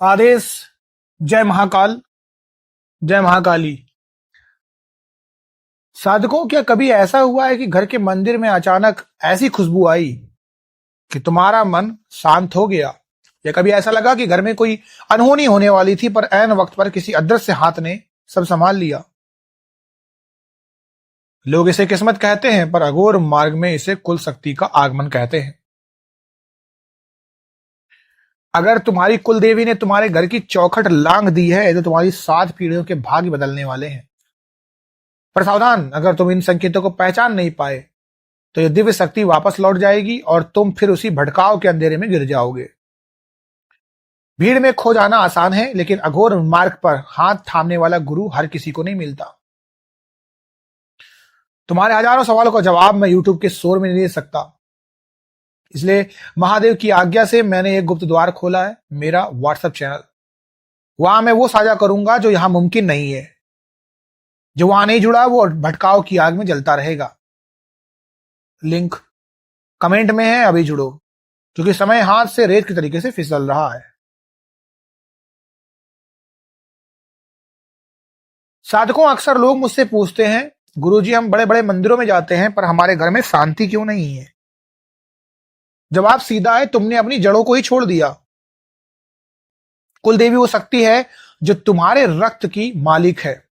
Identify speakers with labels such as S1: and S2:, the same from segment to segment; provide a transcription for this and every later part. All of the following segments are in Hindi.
S1: आदेश। जय महाकाल, जय महाकाली। साधकों, क्या कभी ऐसा हुआ है कि घर के मंदिर में अचानक ऐसी खुशबू आई कि तुम्हारा मन शांत हो गया? या कभी ऐसा लगा कि घर में कोई अनहोनी होने वाली थी, पर ऐन वक्त पर किसी अदृश्य हाथ ने सब संभाल लिया? लोग इसे किस्मत कहते हैं, पर अघोर मार्ग में इसे कुल शक्ति का आगमन कहते हैं। अगर तुम्हारी कुल देवी ने तुम्हारे घर की चौखट लांघ दी है, तो तुम्हारी 7 पीढ़ियों के भाग्य बदलने वाले हैं। पर सावधान, अगर तुम इन संकेतों को पहचान नहीं पाए, तो ये दिव्य शक्ति वापस लौट जाएगी और तुम फिर उसी भटकाव के अंधेरे में गिर जाओगे। भीड़ में खो जाना आसान है, लेकिन अघोर मार्ग पर हाथ थामने वाला गुरु हर किसी को नहीं मिलता। तुम्हारे हजारों सवालों का जवाब मैं यूट्यूब के शोर में नहीं दे सकता, इसलिए महादेव की आज्ञा से मैंने एक गुप्त द्वार खोला है, मेरा व्हाट्सएप चैनल। वहां मैं वो साझा करूंगा जो यहां मुमकिन नहीं है। जो वहां नहीं जुड़ा वो भटकाव की आग में जलता रहेगा। लिंक कमेंट में है, अभी जुड़ो, क्योंकि समय हाथ से रेत के तरीके से फिसल रहा है। साधकों, अक्सर लोग मुझसे पूछते हैं, गुरुजी हम बड़े बड़े मंदिरों में जाते हैं, पर हमारे घर में शांति क्यों नहीं है? जवाब सीधा है, तुमने अपनी जड़ों को ही छोड़ दिया। कुल देवी वो शक्ति है जो तुम्हारे रक्त की मालिक है।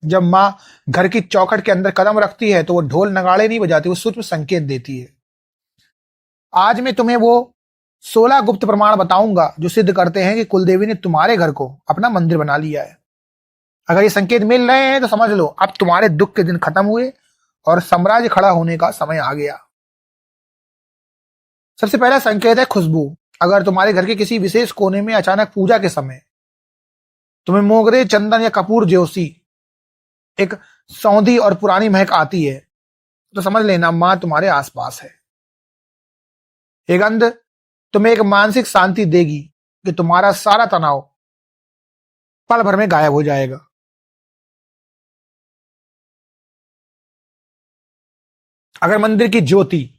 S1: जब माँ घर की चौखट के अंदर कदम रखती है, तो वो ढोल नगाड़े नहीं बजाती, वो सूक्ष्म संकेत देती है। आज मैं तुम्हें वो 16 गुप्त प्रमाण बताऊंगा जो सिद्ध करते हैं कि कुलदेवी ने तुम्हारे घर को अपना मंदिर बना लिया है। अगर ये संकेत मिल रहे हैं, तो समझ लो अब तुम्हारे दुख के दिन खत्म हुए और साम्राज्य खड़ा होने का समय आ गया। सबसे पहला संकेत है खुशबू। अगर तुम्हारे घर के किसी विशेष कोने में अचानक पूजा के समय तुम्हें मोगरे, चंदन या कपूर जैसी एक सौंधी और पुरानी महक आती है, तो समझ लेना मां तुम्हारे आसपास है। ये गंध तुम्हें एक मानसिक शांति देगी कि तुम्हारा सारा तनाव पल भर में गायब हो जाएगा। अगर मंदिर की ज्योति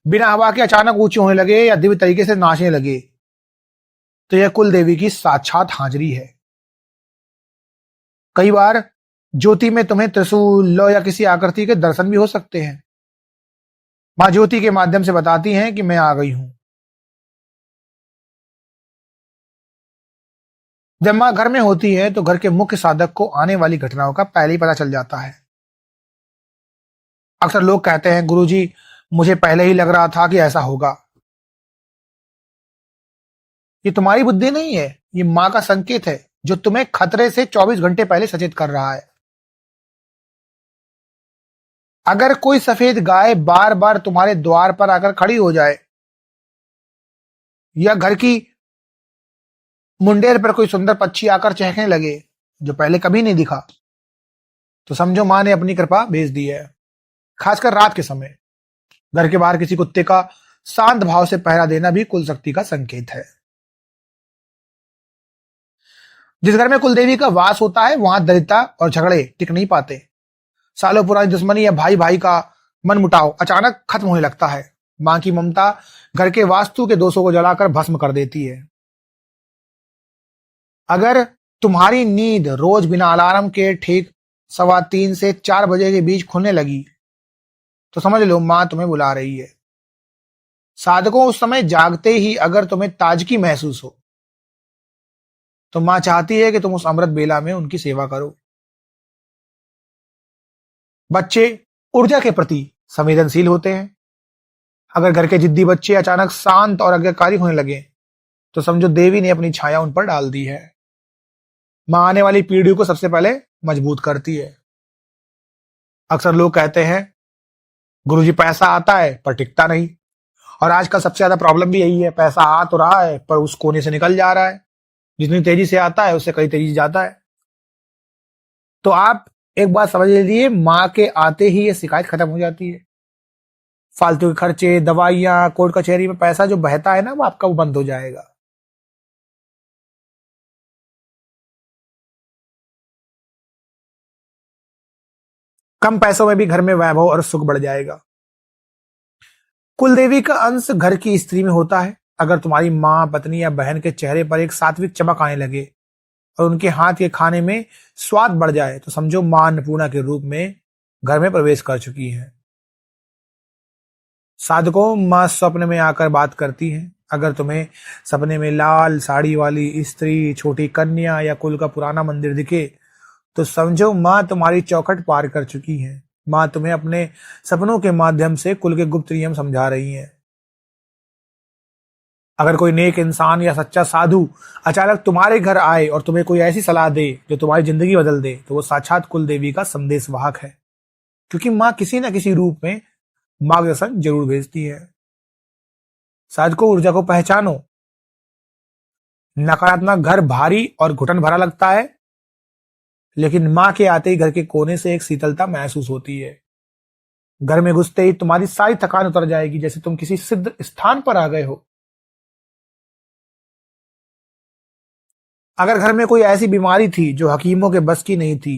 S1: बिना हवा के अचानक ऊंची होने लगे या दिव्य तरीके से नाचने लगे, तो यह कुल देवी की साक्षात हाजिरी है। कई बार ज्योति में तुम्हें त्रिशूल, लौ या किसी आकृति के दर्शन भी हो सकते हैं। मां ज्योति के माध्यम से बताती हैं कि मैं आ गई हूं। जब मां घर में होती है, तो घर के मुख्य साधक को आने वाली घटनाओं का पहले ही पता चल जाता है। अक्सर लोग कहते हैं, गुरुजी मुझे पहले ही लग रहा था कि ऐसा होगा। ये तुम्हारी बुद्धि नहीं है, ये मां का संकेत है जो तुम्हें खतरे से 24 घंटे पहले सचेत कर रहा है। अगर कोई सफेद गाय बार बार तुम्हारे द्वार पर आकर खड़ी हो जाए, या घर की मुंडेर पर कोई सुंदर पक्षी आकर चहकने लगे जो पहले कभी नहीं दिखा, तो समझो मां ने अपनी कृपा भेज दी है। खासकर रात के समय घर के बाहर किसी कुत्ते का शांत भाव से पहरा देना भी कुल शक्ति का संकेत है। जिस घर में कुलदेवी का वास होता है, वहां दरिद्रता और झगड़े टिक नहीं पाते। सालों पुरानी दुश्मनी या भाई भाई का मनमुटाव अचानक खत्म होने लगता है। मां की ममता घर के वास्तु के दोषों को जलाकर भस्म कर देती है। अगर तुम्हारी नींद रोज बिना अलार्म के ठीक 3:15 से 4 बजे के बीच खुलने लगी, तो समझ लो मां तुम्हें बुला रही है। साधकों, उस समय जागते ही अगर तुम्हें ताजगी महसूस हो, तो मां चाहती है कि तुम उस अमृत बेला में उनकी सेवा करो। बच्चे ऊर्जा के प्रति संवेदनशील होते हैं। अगर घर के जिद्दी बच्चे अचानक शांत और आज्ञाकारी होने लगे, तो समझो देवी ने अपनी छाया उन पर डाल दी है। मां आने वाली पीढ़ी को सबसे पहले मजबूत करती है। अक्सर लोग कहते हैं, गुरुजी पैसा आता है पर टिकता नहीं। और आजकल सबसे ज्यादा प्रॉब्लम भी यही है, पैसा आ तो रहा है पर उस कोने से निकल जा रहा है। जितनी तेजी से आता है उससे कई तेजी से जाता है। तो आप एक बात समझ लीजिए, मां के आते ही ये शिकायत खत्म हो जाती है। फालतू के खर्चे, दवाइयां, कोर्ट कचहरी में पैसा जो बहता है ना, वो आपका वो बंद हो जाएगा। कम पैसों में भी घर में वैभव और सुख बढ़ जाएगा। कुल देवी का अंश घर की स्त्री में होता है। अगर तुम्हारी माँ, पत्नी या बहन के चेहरे पर एक सात्विक चमक आने लगे और उनके हाथ के खाने में स्वाद बढ़ जाए तो समझो माँ अन्नपूर्णा के रूप में घर में प्रवेश कर चुकी है। साधकों, माँ स्वप्न में आकर बात करती है। अगर तुम्हें सपने में लाल साड़ी वाली स्त्री, छोटी कन्या या कुल का पुराना मंदिर दिखे तो समझो माँ तुम्हारी चौखट पार कर चुकी है। माँ तुम्हें अपने सपनों के माध्यम से कुल के गुप्त नियम समझा रही है। अगर कोई नेक इंसान या सच्चा साधु अचानक तुम्हारे घर आए और तुम्हें कोई ऐसी सलाह दे जो तुम्हारी जिंदगी बदल दे तो वो साक्षात कुल देवी का संदेश वाहक है, क्योंकि माँ किसी न किसी रूप में मार्गदर्शन जरूर भेजती है। साधकों, ऊर्जा को पहचानो। नकारात्मक घर भारी और घुटन भरा लगता है, लेकिन माँ के आते ही घर के कोने से एक शीतलता महसूस होती है। घर में घुसते ही तुम्हारी सारी थकान उतर जाएगी, जैसे तुम किसी सिद्ध स्थान पर आ गए हो। अगर घर में कोई ऐसी बीमारी थी जो हकीमों के बस की नहीं थी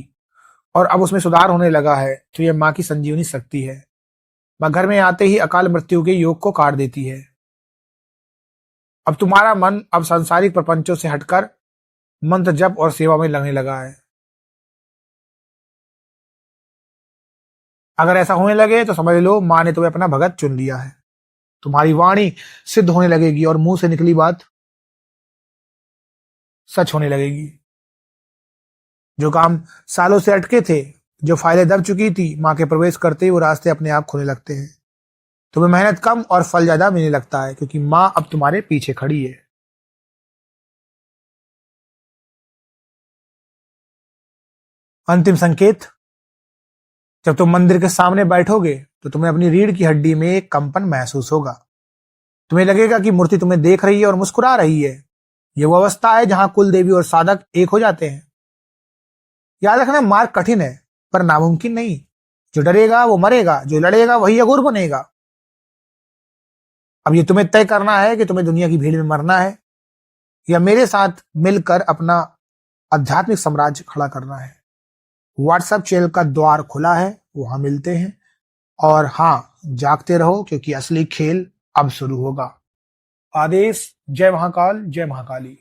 S1: और अब उसमें सुधार होने लगा है तो यह माँ की संजीवनी शक्ति है। माँ घर में आते ही अकाल मृत्यु के योग को काट देती है। अब तुम्हारा मन अब सांसारिक प्रपंचों से हटकर मंत्र जप और सेवा में लगने लगा है। अगर ऐसा होने लगे तो समझ लो माँ ने तुम्हें अपना भगत चुन लिया है। तुम्हारी वाणी सिद्ध होने लगेगी और मुंह से निकली बात सच होने लगेगी। जो काम सालों से अटके थे, जो फाइलें दब चुकी थी, माँ के प्रवेश करते ही वो रास्ते अपने आप खुलने लगते हैं। तुम्हें मेहनत कम और फल ज्यादा मिलने लगता है, क्योंकि माँ अब तुम्हारे पीछे खड़ी है। अंतिम संकेत। जब तुम मंदिर के सामने बैठोगे तो तुम्हें अपनी रीढ़ की हड्डी में एक कंपन महसूस होगा। तुम्हें लगेगा कि मूर्ति तुम्हें देख रही है और मुस्कुरा रही है। यह वो अवस्था है जहां कुल देवी और साधक एक हो जाते हैं। याद रखना, मार्ग कठिन है पर नामुमकिन नहीं। जो डरेगा वो मरेगा, जो लड़ेगा वही अघोर बनेगा। अब ये तुम्हें तय करना है कि तुम्हें दुनिया की भीड़ में मरना है या मेरे साथ मिलकर अपना आध्यात्मिक साम्राज्य खड़ा करना है। व्हाट्सएप चैनल का द्वार खुला है, वहां मिलते हैं। और हाँ, जागते रहो क्योंकि असली खेल अब शुरू होगा। आदेश। जय महाकाल, जय महाकाली।